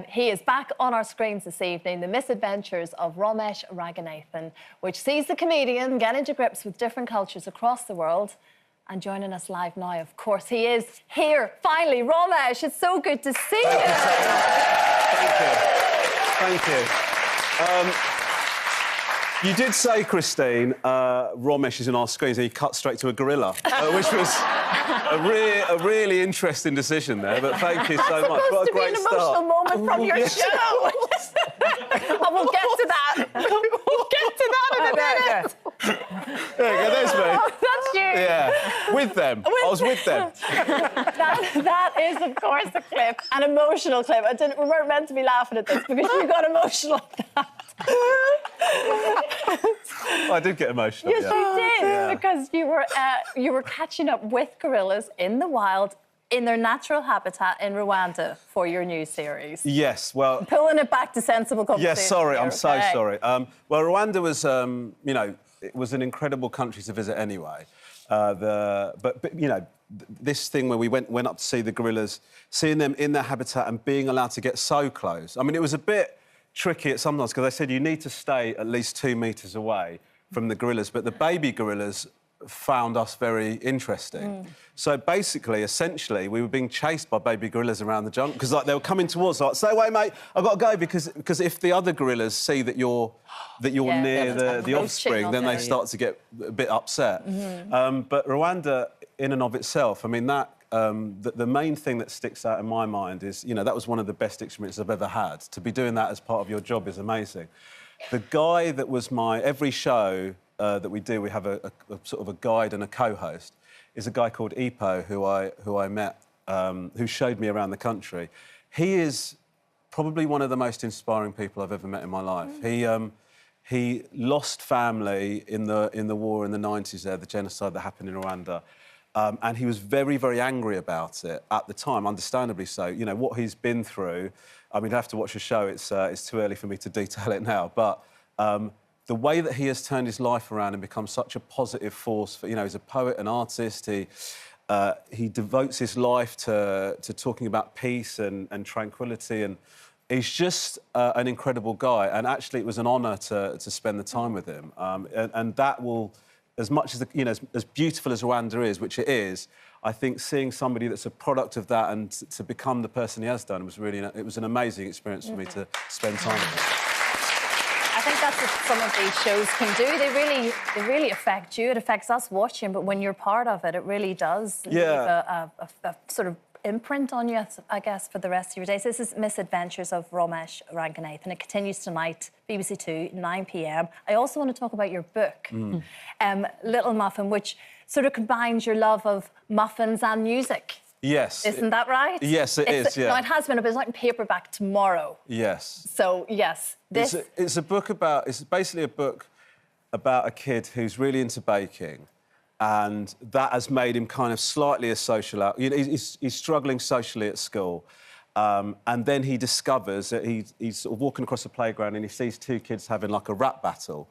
He is back on our screens this evening, The Misadventures of Romesh Ranganathan, which sees the comedian get into grips with different cultures across the world. And joining us live now, of course, he is here, finally. Romesh, it's so good to see you. Thank you. You did say, Christine, Romesh is on our screens, and he cut straight to a gorilla, which was a really interesting decision there, but thank you so much. What a great start. It's supposed to be an emotional moment from your show. And we'll get to that. We'll get to that in a minute. There you go, there's me. Oh, that's you. Yeah, with them. I was with them. That is, of course, a clip, an emotional clip. We weren't meant to be laughing at this because you got emotional at that. I did get emotional. Yes, you did, because you were catching up with gorillas in the wild, in their natural habitat in Rwanda for your new series. Yes, well... Pulling it back to sensible conversation. Yes, sorry, here, I'm so okay? sorry. Well, Rwanda was, you know, it was an incredible country to visit anyway. But you know, this thing where we went up to see the gorillas, seeing them in their habitat and being allowed to get so close. I mean, it was a bit tricky at sometimes because they said you need to stay at least 2 metres away from the gorillas, but the baby gorillas found us very interesting. So basically, essentially, we were being chased by baby gorillas around the jungle because, like, they were coming towards us, like, stay away, mate, I've got to go, because if the other gorillas see that you're near the offspring, then they start to get a bit upset. But Rwanda, in and of itself, I mean, that the main thing that sticks out in my mind is, you know, that was one of the best experiences I've ever had. To be doing that as part of your job is amazing. The guy that was every show that we do, we have a sort of a guide and a co-host, is a guy called Ipo, who I met, who showed me around the country. He is probably one of the most inspiring people I've ever met in my life. He lost family in the war in the 90s there, the genocide that happened in Rwanda. And he was very, very angry about it at the time, understandably so. You know, what he's been through, I mean, I have to watch the show, it's too early for me to detail it now, but the way that he has turned his life around and become such a positive force, for, you know, he's a poet, an artist, he devotes his life to talking about peace and tranquility, and he's just an incredible guy, and actually it was an honour to spend the time with him, and that will... As much as, you know, as beautiful as Rwanda is, which it is, I think seeing somebody that's a product of that and to become the person he has done was really... It was an amazing experience for me to spend time with him. I think that's what some of these shows can do. They really affect you. It affects us watching, but when you're part of it, it really does leave a sort of imprint on you, I guess, for the rest of your days. This is Misadventures of Romesh Ranganathan. It continues tonight, BBC 2, 9 p.m. I also want to talk about your book, Little Muffin, which sort of combines your love of muffins and music. Yes. Isn't that right? Yes, it is, yeah. No, it has been, but it's like paperback tomorrow. Yes. So, yes. It's a book about... It's basically a book about a kid who's really into baking, and that has made him kind of slightly a social... You know, he's struggling socially at school, and then he discovers that he's sort of walking across the playground and he sees 2 kids having, like, a rap battle,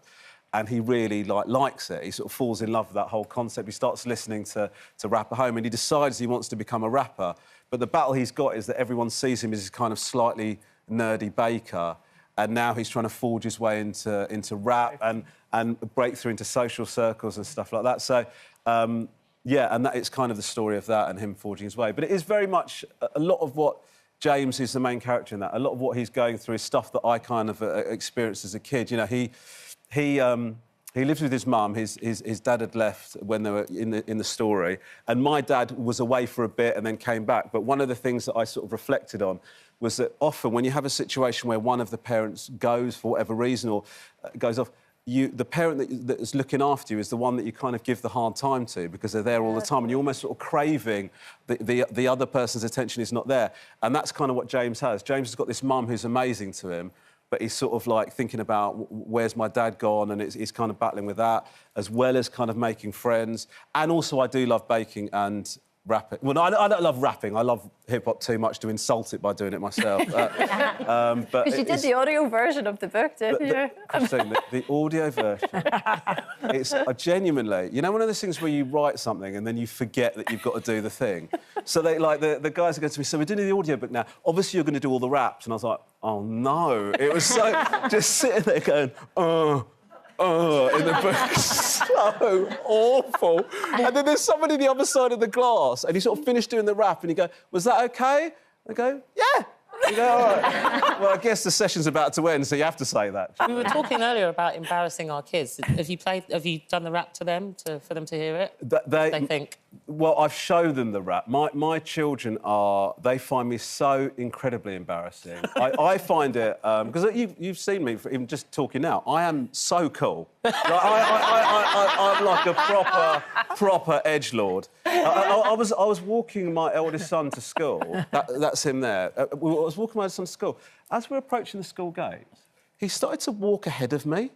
and he really, likes it. He sort of falls in love with that whole concept. He starts listening to rap at home, and he decides he wants to become a rapper. But the battle he's got is that everyone sees him as this kind of slightly nerdy baker, and now he's trying to forge his way into rap and break through into social circles and stuff like that. So, yeah, and it's kind of the story of that and him forging his way. But it is very much a lot of what James, who's the main character in that, a lot of what he's going through is stuff that I kind of experienced as a kid. You know, he lives with his mum. His dad had left when they were in the story, and my dad was away for a bit and then came back. But one of the things that I sort of reflected on was that often when you have a situation where one of the parents goes for whatever reason or goes off, the parent that is looking after you is the one that you kind of give the hard time to because they're there all the time, and you're almost sort of craving the other person's attention is not there. And that's kind of what James has. James has got this mum who's amazing to him, but he's sort of, like, thinking about where's my dad gone, and he's kind of battling with that, as well as kind of making friends. And also I do love baking and rapping. Well, no, I don't love rapping. I love hip-hop too much to insult it by doing it myself. But Because you did the audio version of the book, didn't you? Christine, the audio version, it's genuinely... You know one of those things where you write something and then you forget that you've got to do the thing? So they, like, the guys are going to me, so we're doing the audio book now. Obviously, you're going to do all the raps. And I was like, oh, no. It was so... just sitting there going, in the book, so awful. And then there's somebody on the other side of the glass, and he sort of finished doing the rap, and he go, was that OK? I go, yeah. You go, all right. Well, I guess the session's about to end, so you have to say that. We were talking earlier about embarrassing our kids. Have you done the rap to them for them to hear it? They think. Well, I've showed them the rap. My children they find me so incredibly embarrassing. I find it because you've seen me even just talking now. I am so cool. Like, I'm like a proper edgelord. I was walking my eldest son to school. That's him there. I was walking my eldest son to school. As we're approaching the school gates, he started to walk ahead of me,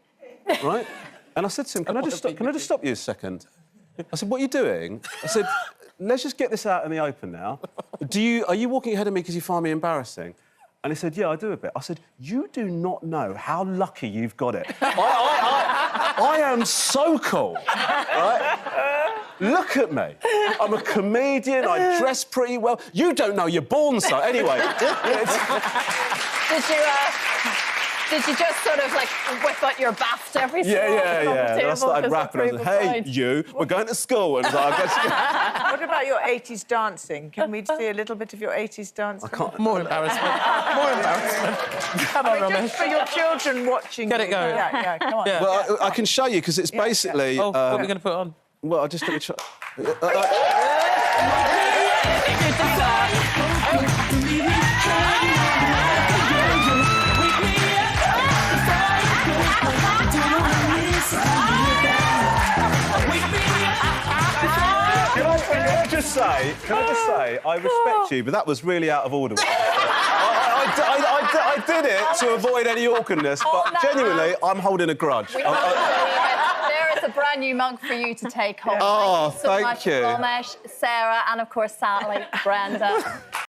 right? And I said to him, can I just stop you a second? I said, what are you doing? I said, let's just get this out in the open now. Are you walking ahead of me because you find me embarrassing? And he said, yeah, I do a bit. I said, you do not know how lucky you've got it. I am so cool, right? Look at me. I'm a comedian, I dress pretty well. You don't know you're born so. Anyway. Did you just sort of, like, whip out your BAFTA every single Yeah. And I started rapping. I said, hey, you, we're going to school. And I guess... What about your 80s dancing? Can we see a little bit of your 80s dancing? I can't... More embarrassment. More embarrassment. Come on, Romesh. Just for your children watching. Get it going. Yeah, come on. Yeah. Well, I can show you, because it's basically... Oh, what are we going to put on? Well, I'll just let me try... Can I just say, I respect you, but that was really out of order. I did it to avoid any awkwardness, but genuinely, I'm holding a grudge. There is a brand new mug for you to take home. Oh, thank you so much, you. Romesh, Sarah, and of course, Sally, Brenda.